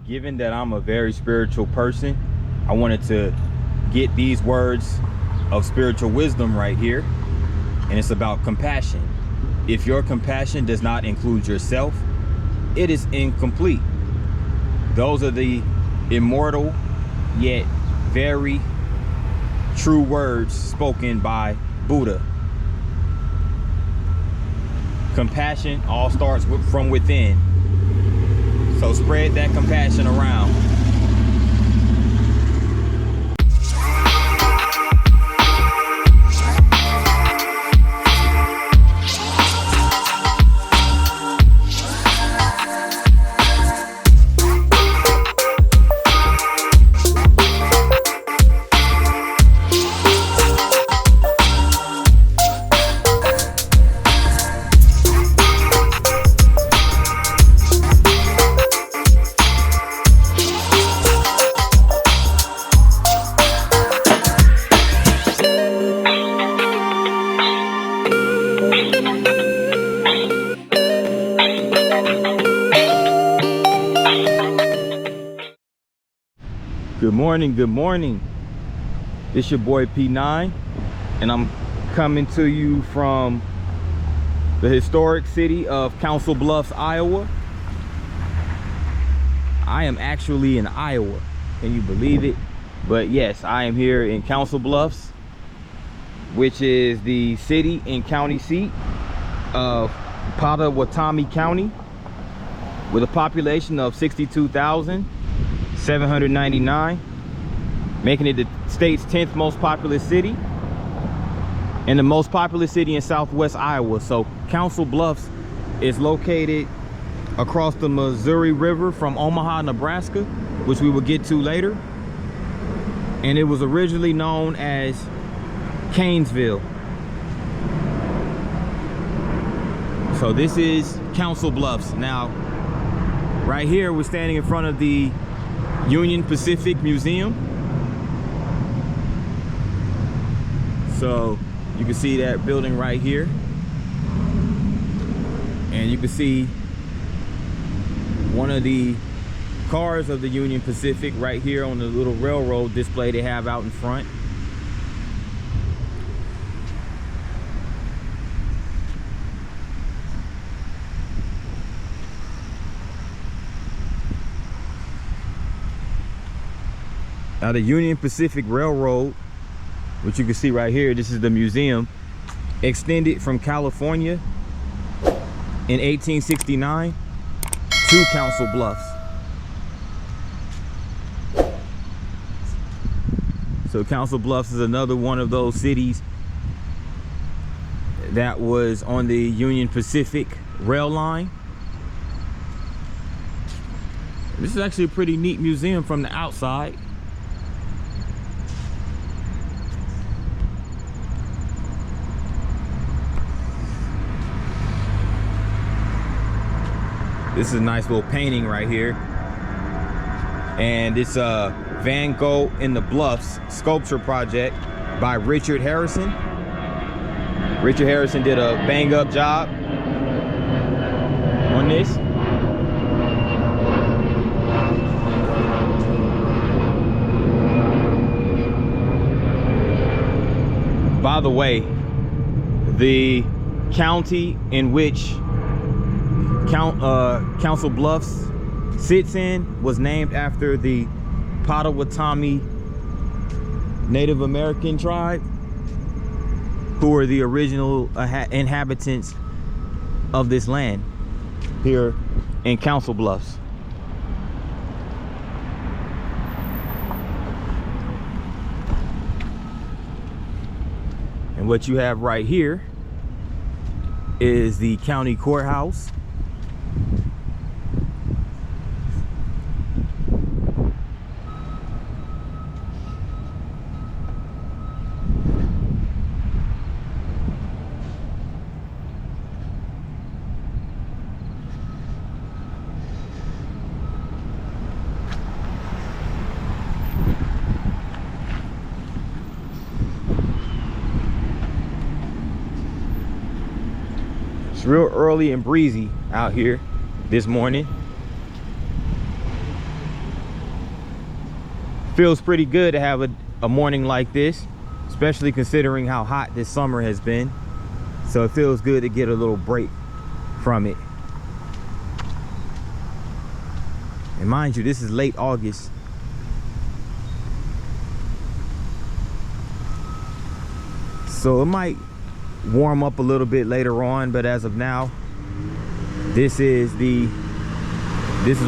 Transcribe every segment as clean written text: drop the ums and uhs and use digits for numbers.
Given that I'm a very spiritual person, I wanted to get these words of spiritual wisdom right here, and it's about compassion. If your compassion does not include yourself, it is incomplete. Those are the immortal yet very true words spoken by Buddha. Compassion all starts from within. So spread that compassion around. Good morning. It's your boy P9, and I'm coming to you from the historic city of Council Bluffs, Iowa. I am actually in Iowa. Can you believe it? But yes, I am here in Council Bluffs, which is the city and county seat of Pottawatomie County, with a population of 62,799, making it the state's 10th most populous city and the most populous city in southwest Iowa. So Council Bluffs is located across the Missouri River from Omaha, Nebraska, which we will get to later. And it was originally known as Canesville. So this is Council Bluffs. Now, right here, we're standing in front of the Union Pacific Museum. So you can see that building right here, and you can see one of the cars of the Union Pacific right here on the little railroad display they have out in front. Now the Union Pacific Railroad, which you can see right here, this is the museum, extended from California in 1869 to Council Bluffs. So Council Bluffs is another one of those cities that was on the Union Pacific rail line. This is actually a pretty neat museum from the outside. This is a nice little painting right here, and it's a Van Gogh in the Bluffs sculpture project by Richard Harrison. Richard Harrison did a bang up job on this. By the way, the county in which Council Bluffs sits in was named after the Pottawatomie Native American tribe, who were the original inhabitants of this land here in Council Bluffs. And what you have right here is the county courthouse. It's real early and breezy out here this morning. Feels pretty good to have a morning like this, especially considering how hot this summer has been. So it feels good to get a little break from it. And mind you, this is late August. So it might warm up a little bit later on, but as of now, this is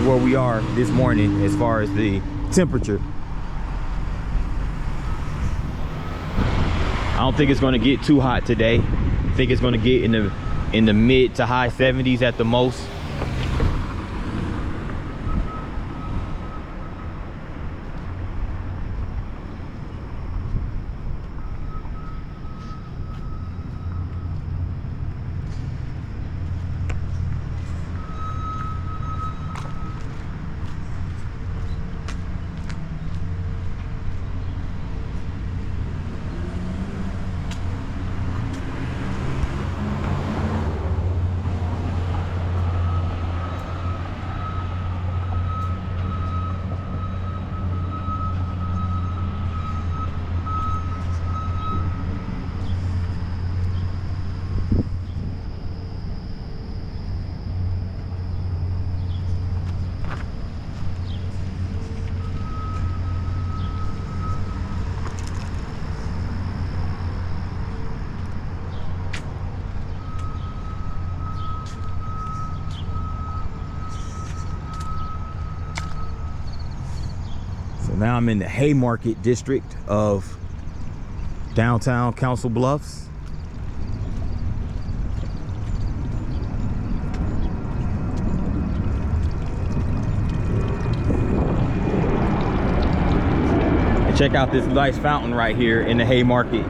where we are this morning as far as the temperature. I don't think it's going to get too hot today. I think it's going to get in the mid to high 70s at the most. Now I'm in the Haymarket district of downtown Council Bluffs. And check out this nice fountain right here in the Haymarket.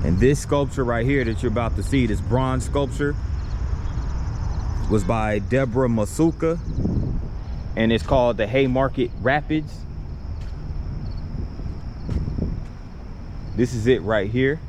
And this sculpture right here that you're about to see, this bronze sculpture, was by Deborah Masuka, and it's called the Haymarket Rapids. This is it right here.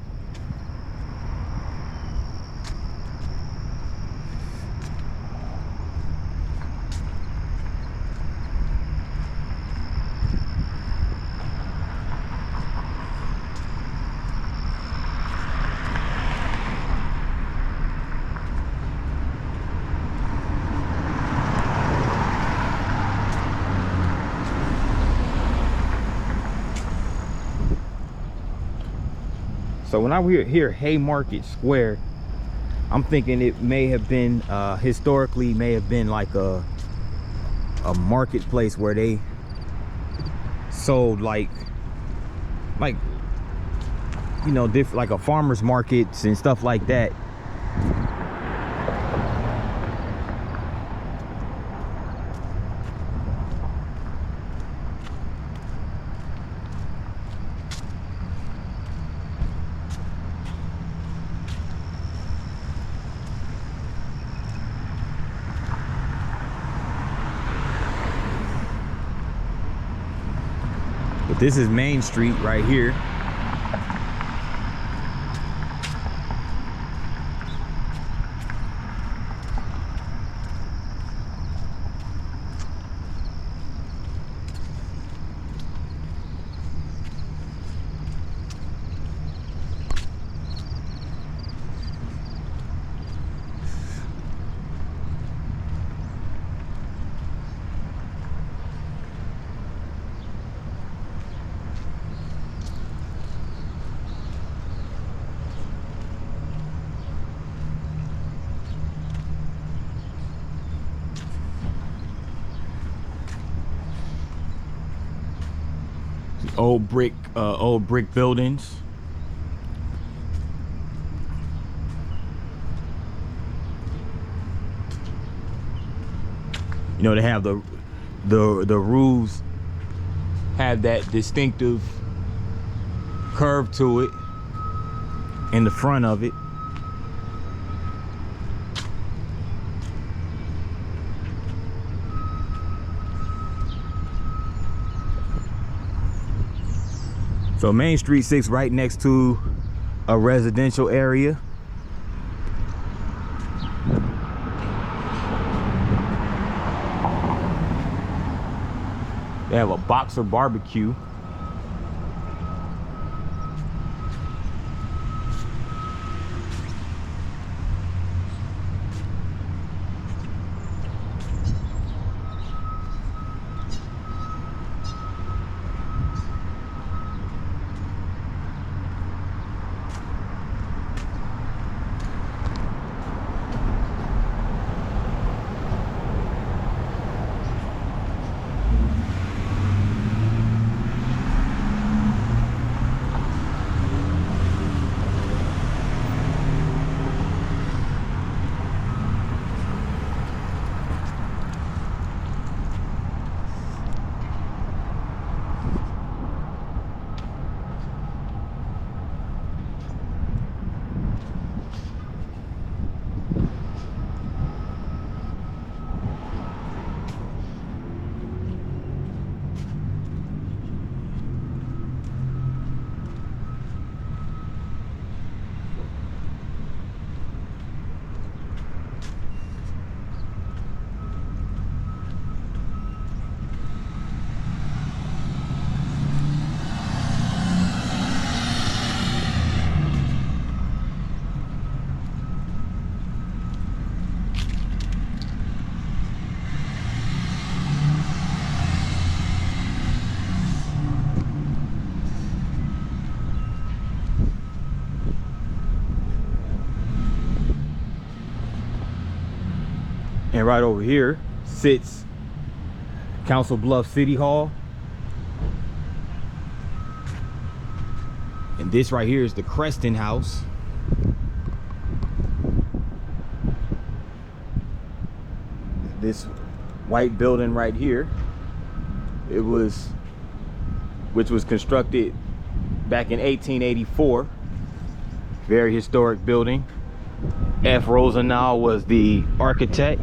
So when I hear Haymarket Square, I'm thinking it may have been historically may have been like a marketplace where they sold like you know, different, like a farmer's markets and stuff like that. But this is Main Street right here. Old brick buildings. You know, they have the roofs have that distinctive curve to it. in the front of it. So Main Street 6 right next to a residential area. They have a Boxer barbecue. And right over here sits Council Bluffs City Hall. And this right here is the Creston House. This white building right here, which was constructed back in 1884. Very historic building. F. Rosenau was the architect.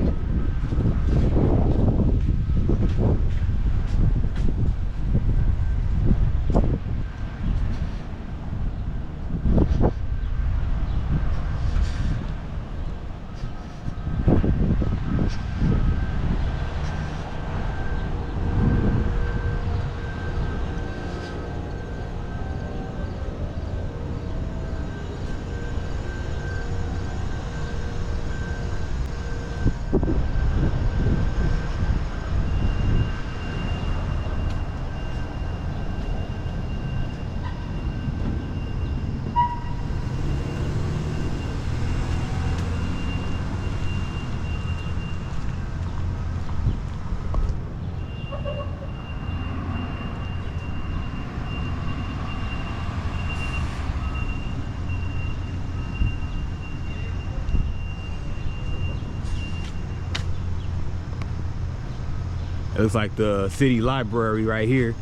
It looks like the city library right here.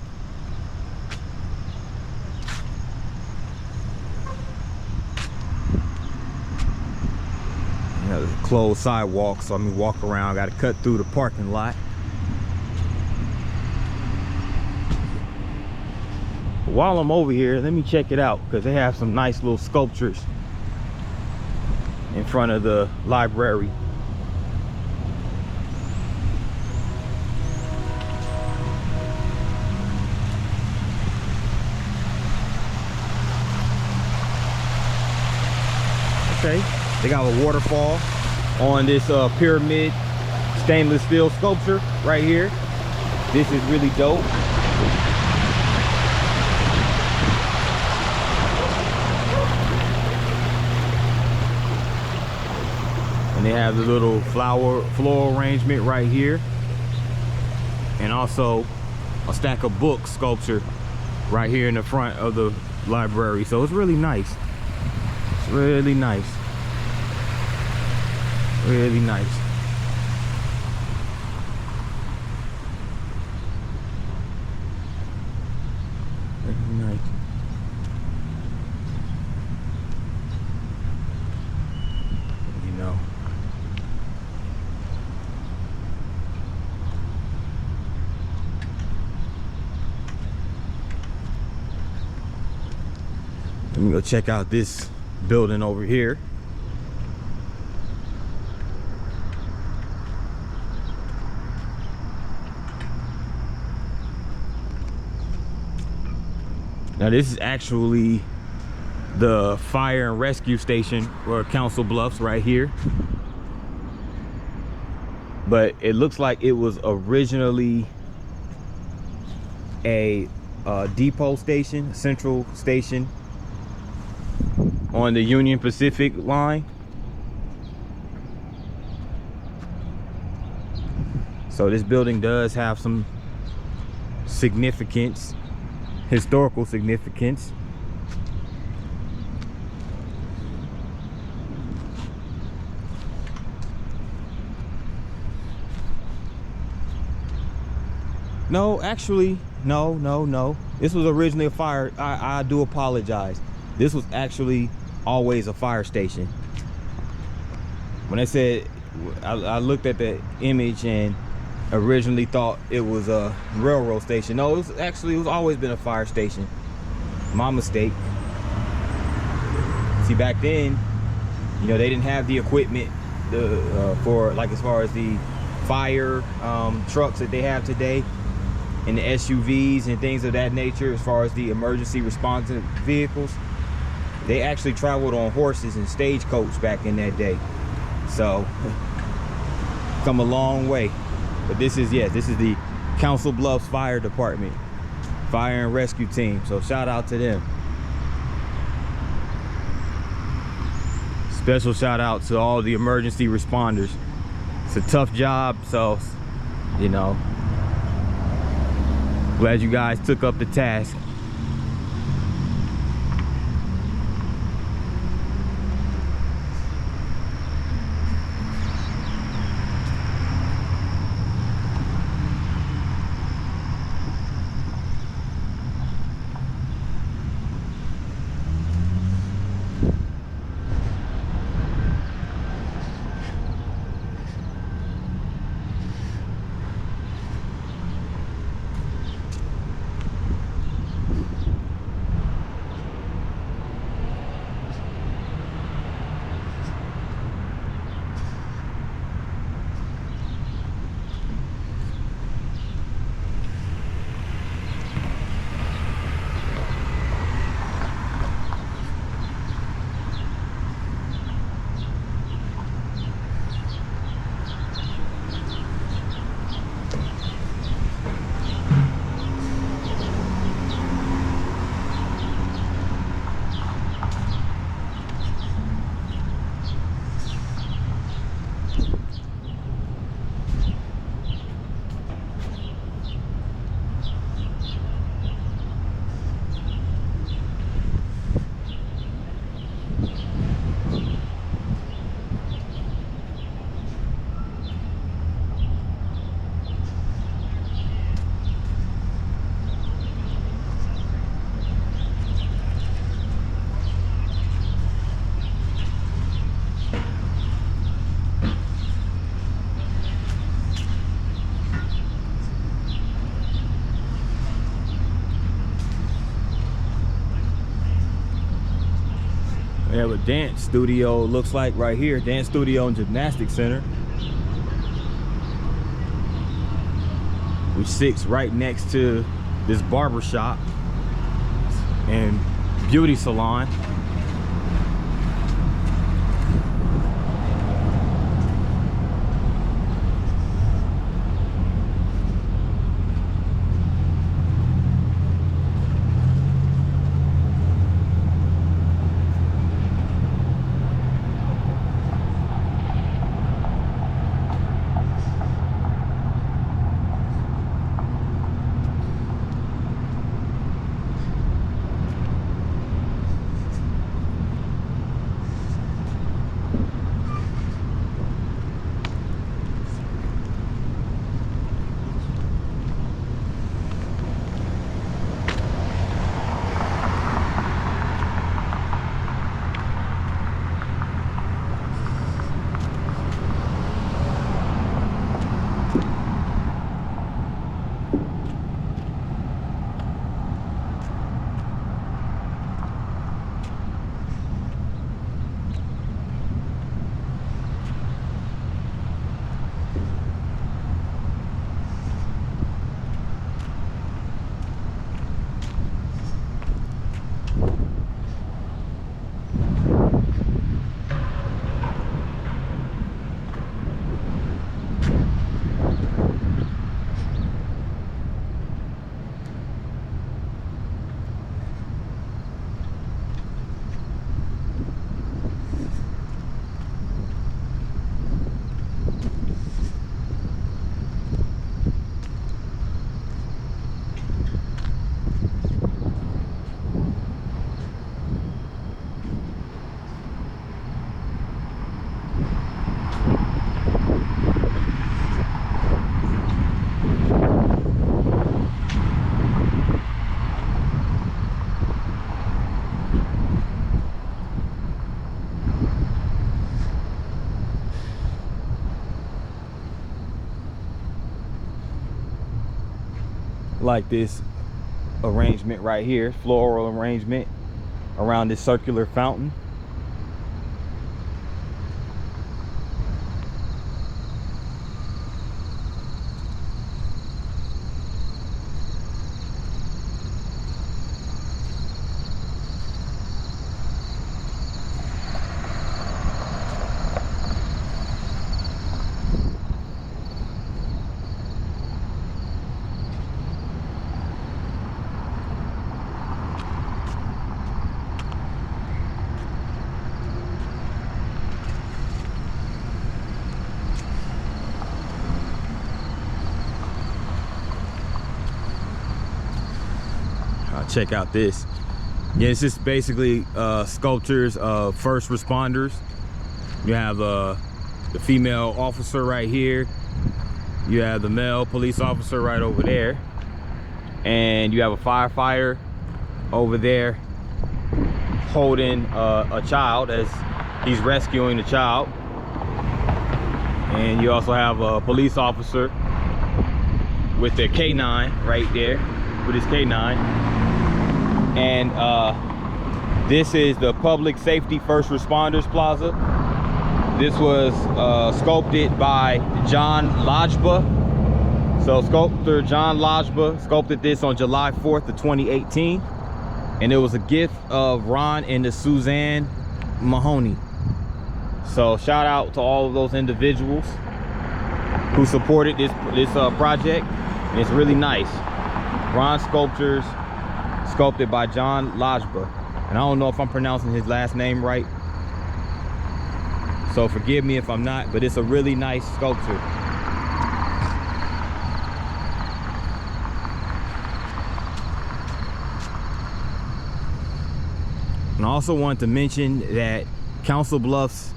You know, there's a closed sidewalk, so I'm gonna walk around. Got to cut through the parking lot. But while I'm over here, let me check it out, because they have some nice little sculptures in front of the library. Okay, they got a waterfall on this pyramid stainless steel sculpture right here. This is really dope. And they have the little floral arrangement right here, and also a stack of book sculpture right here in the front of the library. So it's really nice. Really nice. Really nice. Really nice. Let me go check out this building over here. Now this is actually the fire and rescue station for Council Bluffs right here. But it looks like it was originally a depot station, central station on the Union Pacific line. So this building does have some significance, historical significance. No, actually, no. This was originally a fire. I do apologize. This was actually always a fire station. When I said, I looked at the image and originally thought it was a railroad station. No, it was always been a fire station. My mistake. See, back then, you know, they didn't have the equipment for, like, as far as the fire trucks that they have today, and the SUVs and things of that nature. As far as the emergency response vehicles, they actually traveled on horses and stagecoach back in that day. So come a long way. But this is the Council Bluffs Fire Department, fire and rescue team. So shout out to them. Special shout out to all the emergency responders. It's a tough job, so, you know, glad you guys took up the task. We have a dance studio, looks like right here. Dance studio and gymnastics center, which sits right next to this barber shop and beauty salon. like this arrangement right here, floral arrangement around this circular fountain. Check out this. Yeah, it's just basically sculptures of first responders. You have the female officer right here. You have the male police officer right over there. And you have a firefighter over there holding a child as he's rescuing the child. And you also have a police officer with their K9 right there, with his K9. And this is the Public Safety First Responders Plaza. This was sculpted by John Lajba. So sculptor John Lajba sculpted this on July 4th of 2018. And it was a gift of Ron and the Suzanne Mahoney. So shout out to all of those individuals who supported this project. And it's really nice. Bronze sculptures sculpted by John Lajba, and I don't know if I'm pronouncing his last name right, so forgive me if I'm not, but it's a really nice sculpture. And I also want to mention that Council Bluffs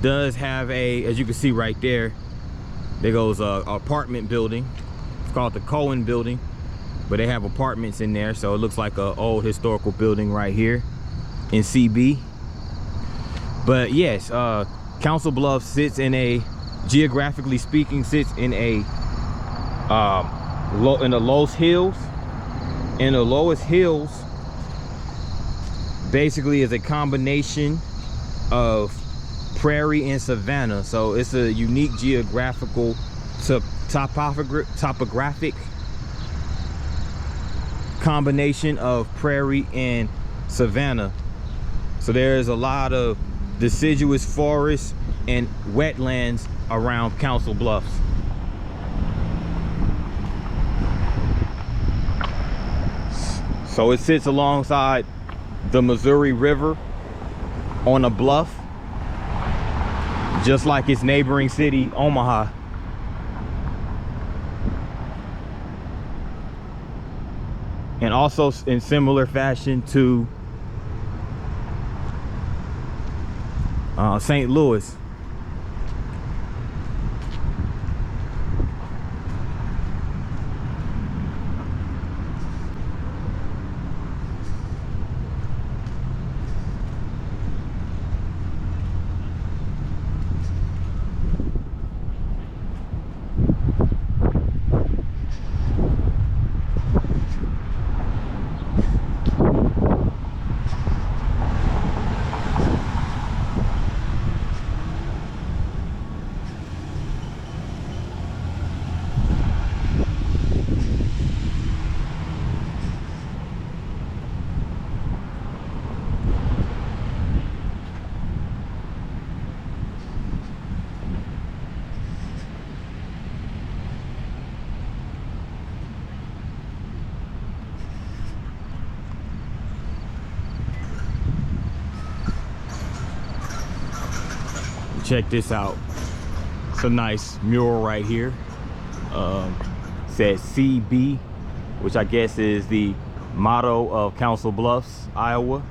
does have a, as you can see right there goes a apartment building. It's called the Cohen Building. But they have apartments in there, so it looks like an old historical building right here in CB. But yes, Council Bluffs sits in a, geographically speaking, sits in a in the lowest hills. And the lowest hills basically is a combination of prairie and savanna. So it's a unique geographical topographic combination of prairie and savanna. So there's a lot of deciduous forests and wetlands around Council Bluffs. So it sits alongside the Missouri River on a bluff, just like its neighboring city, Omaha. And also in similar fashion to St. Louis. Check this out. It's a nice mural right here. Says CB, which I guess is the motto of Council Bluffs, Iowa,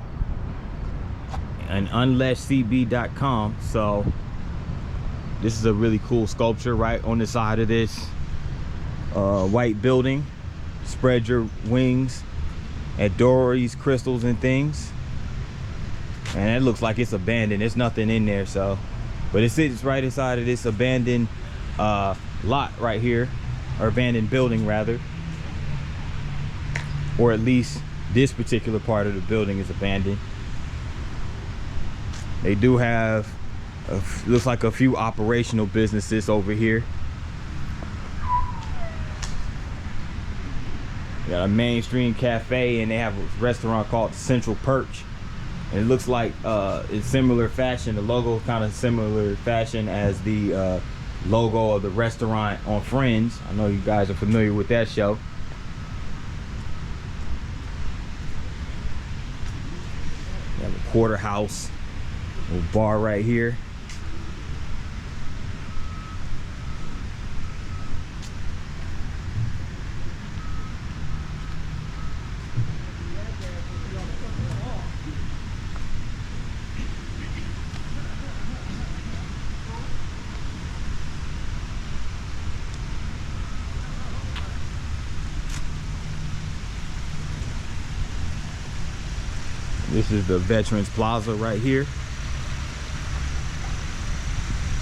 and unlesscb.com. So this is a really cool sculpture right on the side of this white building. Spread your wings at Dory's crystals and things. And it looks like it's abandoned. There's nothing in there, so, but it sits right inside of this abandoned lot right here, or abandoned building rather. or at least this particular part of the building is abandoned. They do have looks like a few operational businesses over here. They got a mainstream cafe, and they have a restaurant called Central Perch. And it looks like in similar fashion, the logo kind of similar fashion as the logo of the restaurant on Friends. I know you guys are familiar with that show. We have a porterhouse, little bar right here. This is the Veterans Plaza right here.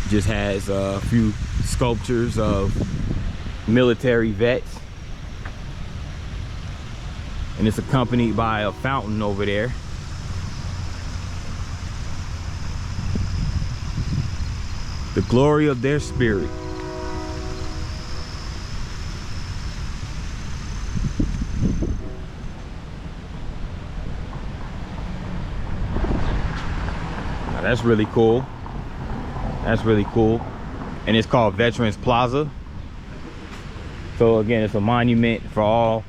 Just has a few sculptures of military vets. And it's accompanied by a fountain over there. The glory of their spirit. That's really cool. That's really cool. And it's called Veterans Plaza. So again, it's a monument for all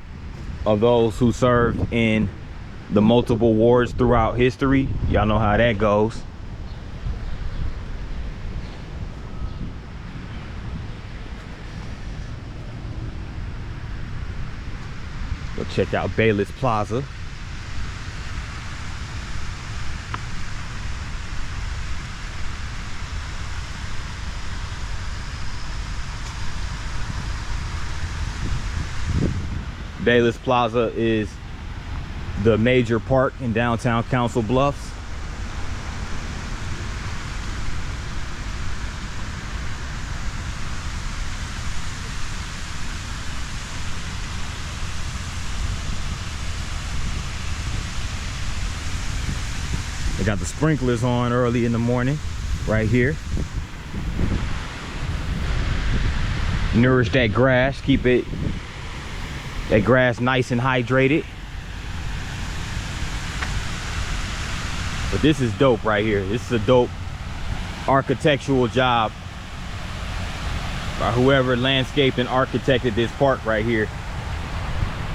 of those who served in the multiple wars throughout history. Y'all know how that goes. Go check out Bayless Plaza. Bayless Plaza is the major park in downtown Council Bluffs. They got the sprinklers on early in the morning right here. Nourish that grass, keep that grass nice and hydrated. But this is dope right here. This is a dope architectural job by whoever landscaped and architected this park right here.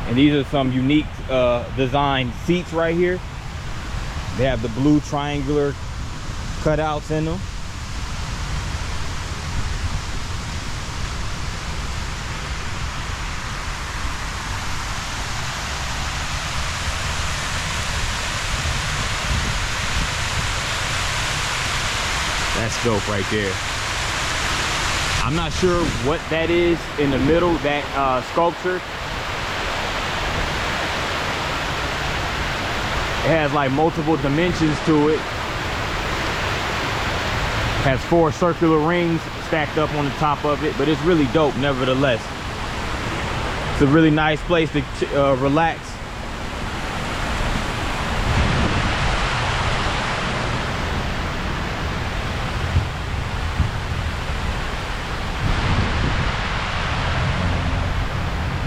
And these are some unique design seats right here. They have the blue triangular cutouts in them. That's dope right there. I'm not sure what that is in the middle, that sculpture. It has like multiple dimensions to it. Has 4 circular rings stacked up on the top of it, but it's really dope nevertheless. It's a really nice place to relax.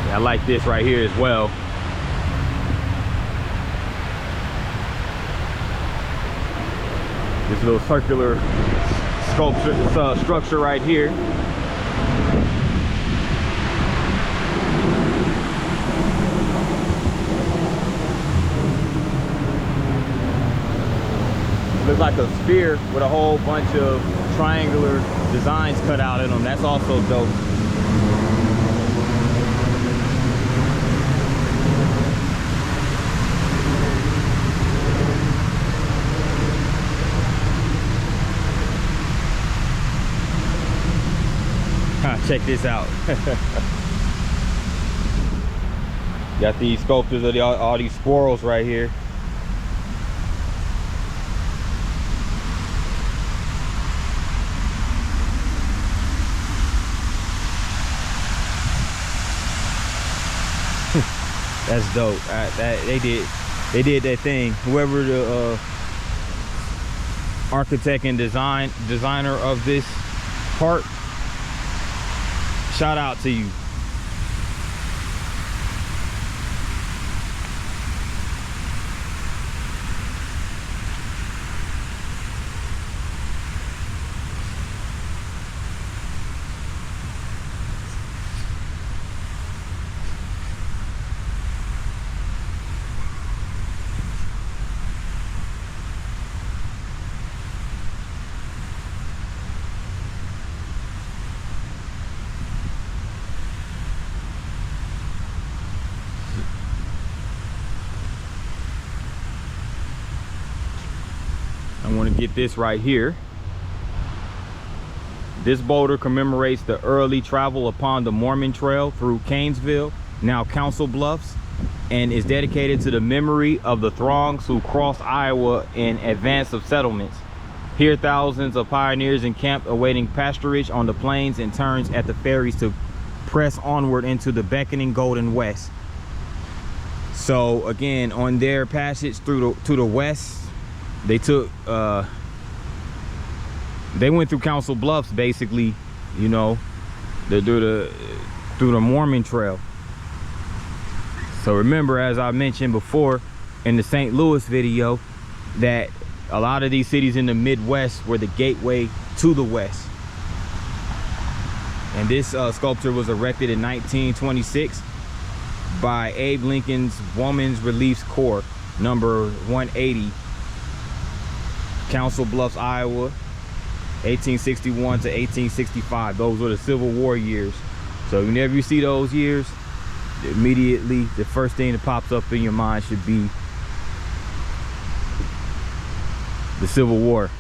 I like this right here as well. This little circular sculpture structure right here. It looks like a sphere with a whole bunch of triangular designs cut out in them. That's also dope. Check this out. Got these sculptures of all these squirrels right here. That's dope. They did that thing. Whoever the architect and designer of this part, shout out to you. I want to get this right here. This boulder commemorates the early travel upon the Mormon Trail through Canesville, now Council Bluffs, and is dedicated to the memory of the throngs who crossed Iowa in advance of settlements. Here, thousands of pioneers encamped awaiting pasturage on the plains and turns at the ferries to press onward into the beckoning golden west. So again, on their passage to the west, they took they went through Council Bluffs, basically, you know, through the Mormon Trail. So remember, as I mentioned before in the St. Louis video, that a lot of these cities in the Midwest were the gateway to the West. And this sculpture was erected in 1926 by Abe Lincoln's Women's Relief Corps, number 180, Council Bluffs, Iowa, 1861 to 1865. Those were the Civil War years. So whenever you see those years, immediately the first thing that pops up in your mind should be the Civil War.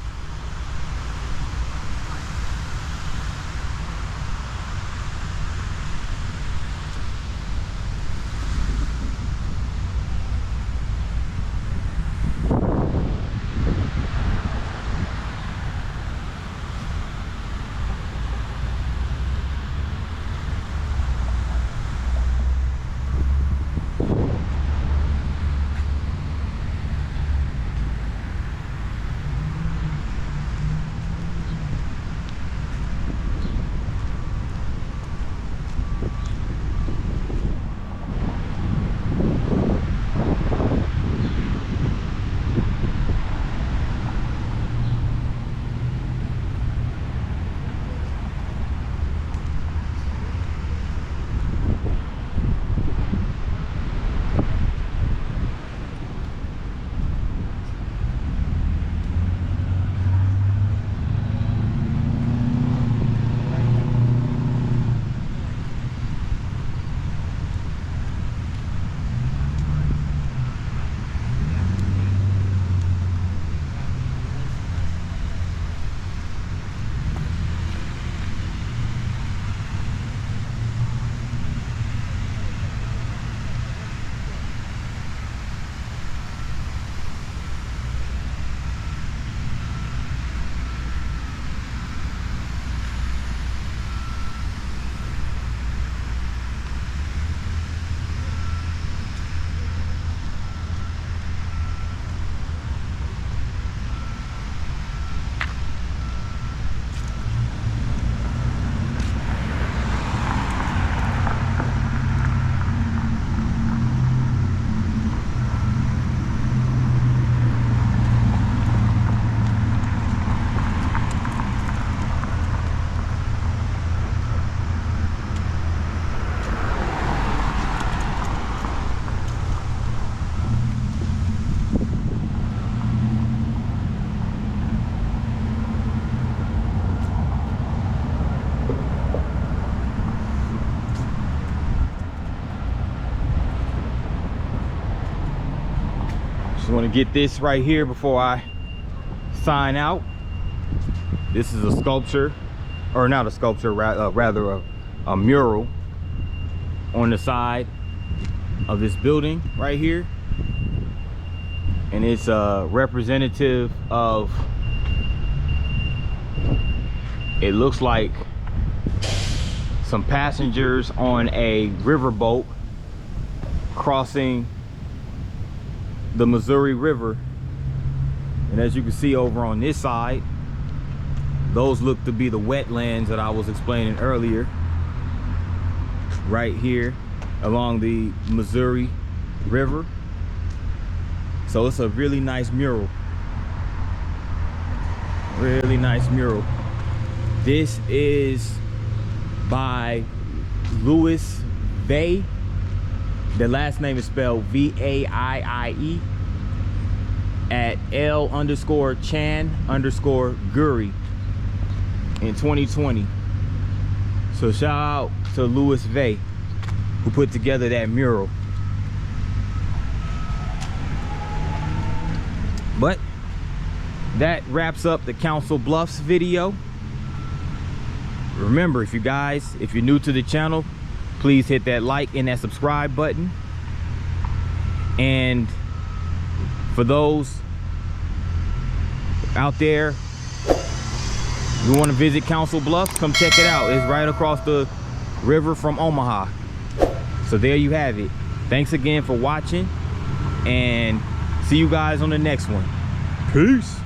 Just want to get this right here before I sign out. This is a sculpture, or not a sculpture, rather a mural on the side of this building right here, and it's representative of, it looks like some passengers on a riverboat crossing the Missouri River. And as you can see over on this side, those look to be the wetlands that I was explaining earlier, right here along the Missouri River. So it's a really nice mural. Really nice mural. This is by Louis Vaie. The last name is spelled V-A-I-I-E at L_Chan_Guri in 2020. So shout out to Louis Vaie who put together that mural. But that wraps up the Council Bluffs video. Remember, if you're new to the channel, please hit that like and that subscribe button. And for those out there who want to visit Council Bluffs, come check it out. It's right across the river from Omaha. So there you have it. Thanks again for watching, and see you guys on the next one. Peace.